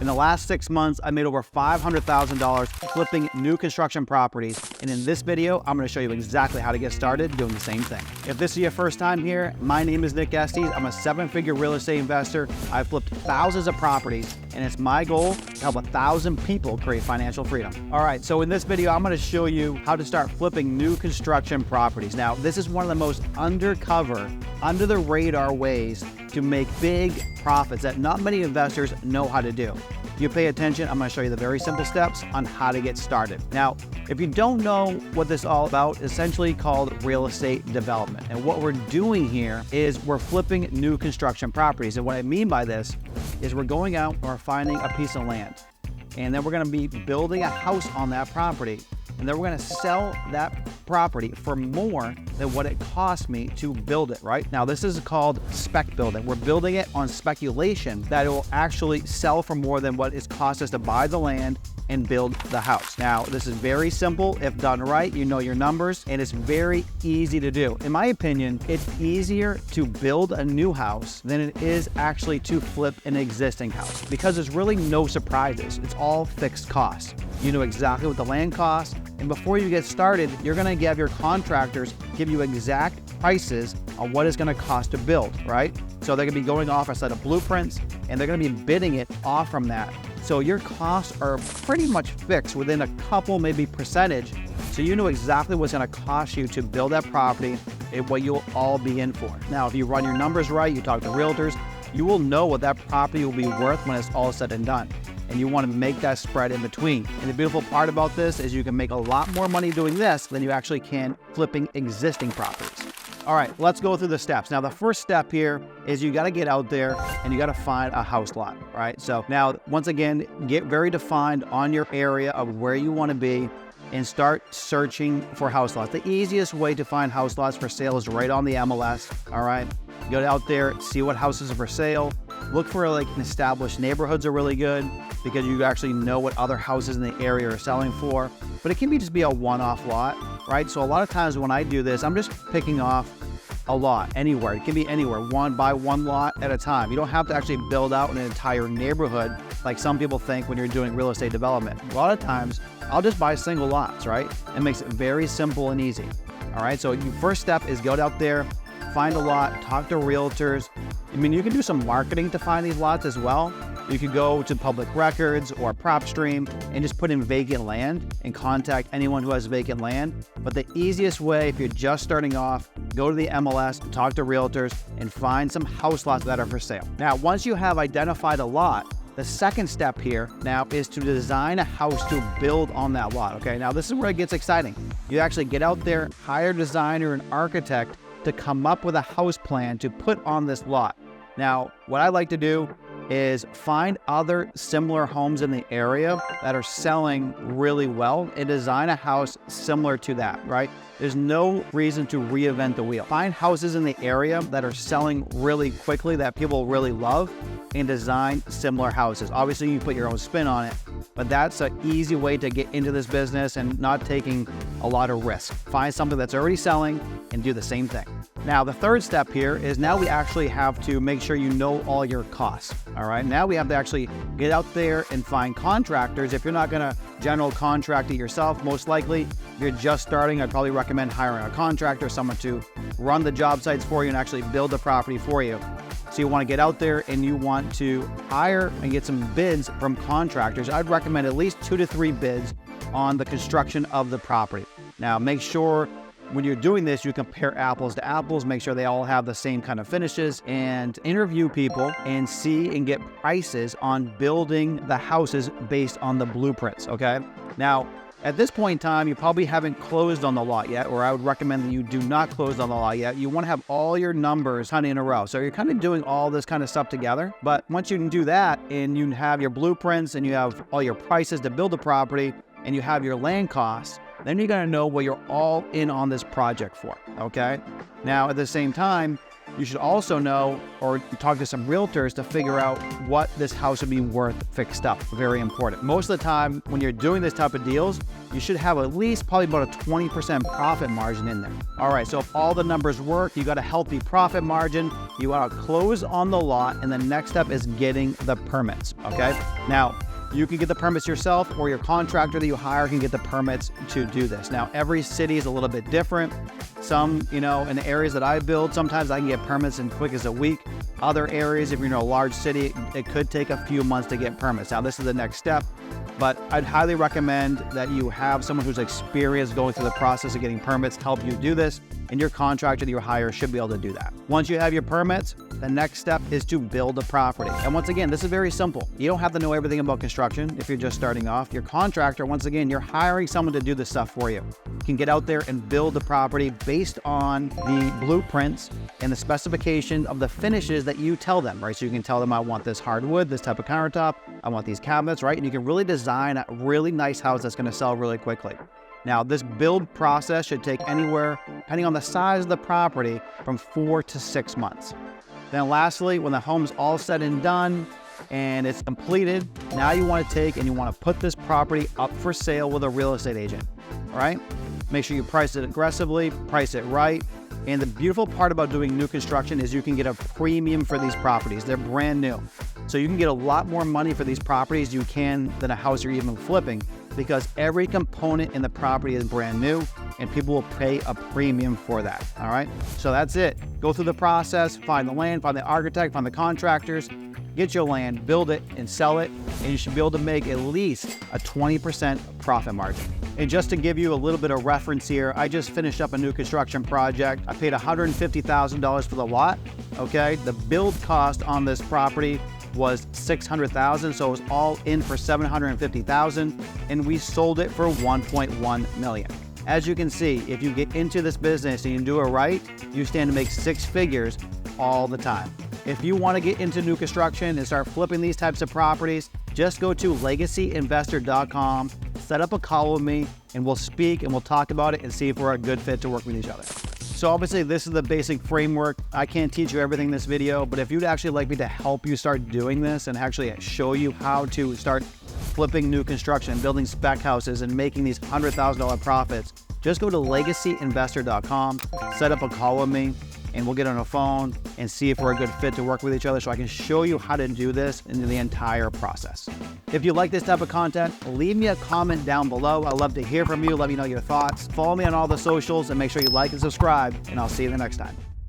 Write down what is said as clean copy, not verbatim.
In the last 6 months, I made over $500,000 flipping new construction properties. And in this video, I'm going to show you exactly how to get started doing the same thing. If this is your first time here, my name is Nick Estes. I'm a 7-figure real estate investor. I've flipped thousands of properties, and it's my goal to help 1,000 people create financial freedom. All right, so in this video, I'm going to show you how to start flipping new construction properties. Now, this is one of the most undercover, under the radar ways to make big profits that not many investors know how to do. If you pay attention, I'm going to show you the very simple steps on how to get started. Now, if you don't know what this is all about, it's essentially called real estate development. And what we're doing here is we're flipping new construction properties. And what I mean by this is we're going out and we're finding a piece of land. And then we're going to be building a house on that property. And then we're going to sell that property for more than what it cost me to build it, right? Now, this is called spec building. We're building it on speculation that it will actually sell for more than what it's cost us to buy the land and build the house. Now, this is very simple. If done right, you know your numbers, and it's very easy to do. In my opinion, it's easier to build a new house than it is actually to flip an existing house because there's really no surprises. It's all fixed costs. You know exactly what the land costs, and before you get started, you're gonna have your contractors give you exact prices on what it's gonna cost to build, right? So they're gonna be going off a set of blueprints, and they're gonna be bidding it off from that. So your costs are pretty much fixed within a couple, maybe percentage. So you know exactly what's gonna cost you to build that property and what you'll all be in for. Now, if you run your numbers right, you talk to realtors, you will know what that property will be worth when it's all said and done. And you wanna make that spread in between. And the beautiful part about this is you can make a lot more money doing this than you actually can flipping existing properties. All right, let's go through the steps. Now, the first step here is you gotta get out there and you gotta find a house lot, right? So now, once again, get very defined on your area of where you wanna be and start searching for house lots. The easiest way to find house lots for sale is right on the MLS, all right? Go out there, see what houses are for sale. Look for like established neighborhoods are really good because you actually know what other houses in the area are selling for. But it can just be a one-off lot, right? So a lot of times when I do this, I'm just picking off a lot anywhere. It can be anywhere, one lot at a time. You don't have to actually build out an entire neighborhood like some people think when you're doing real estate development. A lot of times, I'll just buy single lots, right? It makes it very simple and easy. All right, so your first step is go out there, find a lot, talk to realtors. I mean, you can do some marketing to find these lots as well. You could go to public records or PropStream and just put in vacant land and contact anyone who has vacant land. But the easiest way, if you're just starting off, go to the MLS, talk to realtors, and find some house lots that are for sale. Now, once you have identified a lot, the second step here now is to design a house to build on that lot, okay? Now, this is where it gets exciting. You actually get out there, hire a designer and architect to come up with a house plan to put on this lot. Now, what I like to do is find other similar homes in the area that are selling really well and design a house similar to that, right? There's no reason to reinvent the wheel. Find houses in the area that are selling really quickly that people really love and design similar houses. Obviously, you put your own spin on it, but that's an easy way to get into this business and not taking a lot of risk. Find something that's already selling and do the same thing. Now, the third step here is now we actually have to make sure you know all your costs, all right? Now we have to actually get out there and find contractors. If you're not gonna general contract it yourself, most likely, if you're just starting, I'd probably recommend hiring a contractor, someone to run the job sites for you and actually build the property for you. So you wanna get out there and you want to hire and get some bids from contractors. I'd recommend at least 2 to 3 bids on the construction of the property. Now, make sure when you're doing this, you compare apples to apples, make sure they all have the same kind of finishes, and interview people and see and get prices on building the houses based on the blueprints, okay? Now, at this point in time, you probably haven't closed on the lot yet, or I would recommend that you do not close on the lot yet. You want to have all your numbers kind of in a row. So you're kind of doing all this kind of stuff together. But once you can do that and you have your blueprints and you have all your prices to build the property and you have your land costs, then you're going to know what you're all in on this project for, okay? Now, at the same time, You should also know or talk to some realtors to figure out what this house would be worth fixed up. Very important. Most of the time when you're doing this type of deals, you should have at least probably about a 20% profit margin in there. All right, so if all the numbers work, you got a healthy profit margin, you want to close on the lot, and the next step is getting the permits, okay? Now, you can get the permits yourself, or your contractor that you hire can get the permits to do this. Now, every city is a little bit different. Some, in the areas that I build, sometimes I can get permits in quick as a week. Other areas, if you're in a large city, it could take a few months to get permits. Now, this is the next step, but I'd highly recommend that you have someone who's experienced going through the process of getting permits help you do this, and your contractor that you hire should be able to do that. Once you have your permits, the next step is to build a property. And once again, this is very simple. You don't have to know everything about construction if you're just starting off. Your contractor, once again, you're hiring someone to do this stuff for you. You can get out there and build the property based on the blueprints and the specification of the finishes that you tell them, right? So you can tell them, I want this hardwood, this type of countertop, I want these cabinets, right? And you can really design a really nice house that's going to sell really quickly. Now, this build process should take anywhere, depending on the size of the property, from 4 to 6 months. Then lastly, when the home's all said and done and it's completed, now you want to take and you want to put this property up for sale with a real estate agent, all right? Make sure you price it aggressively, price it right. And the beautiful part about doing new construction is you can get a premium for these properties. They're brand new. So you can get a lot more money for these properties you can than a house you're even flipping, because every component in the property is brand new and people will pay a premium for that, all right? So that's it. Go through the process, find the land, find the architect, find the contractors, get your land, build it, and sell it, and you should be able to make at least a 20% profit margin. And just to give you a little bit of reference here, I just finished up a new construction project. I paid $150,000 for the lot, okay? The build cost on this property was $600,000, so it was all in for $750,000, and we sold it for $1.1 million. As you can see, if you get into this business and you do it right, you stand to make 6 figures all the time. If you want to get into new construction and start flipping these types of properties, just go to legacyinvestor.com, set up a call with me, and we'll speak and we'll talk about it and see if we're a good fit to work with each other. So obviously this is the basic framework. I can't teach you everything in this video, but if you'd actually like me to help you start doing this and actually show you how to start flipping new construction, building spec houses, and making these $100,000 profits, just go to legacyinvestor.com, set up a call with me, and we'll get on a phone and see if we're a good fit to work with each other so I can show you how to do this in the entire process. If you like this type of content, leave me a comment down below. I'd love to hear from you. Let me know your thoughts. Follow me on all the socials and make sure you like and subscribe, and I'll see you the next time.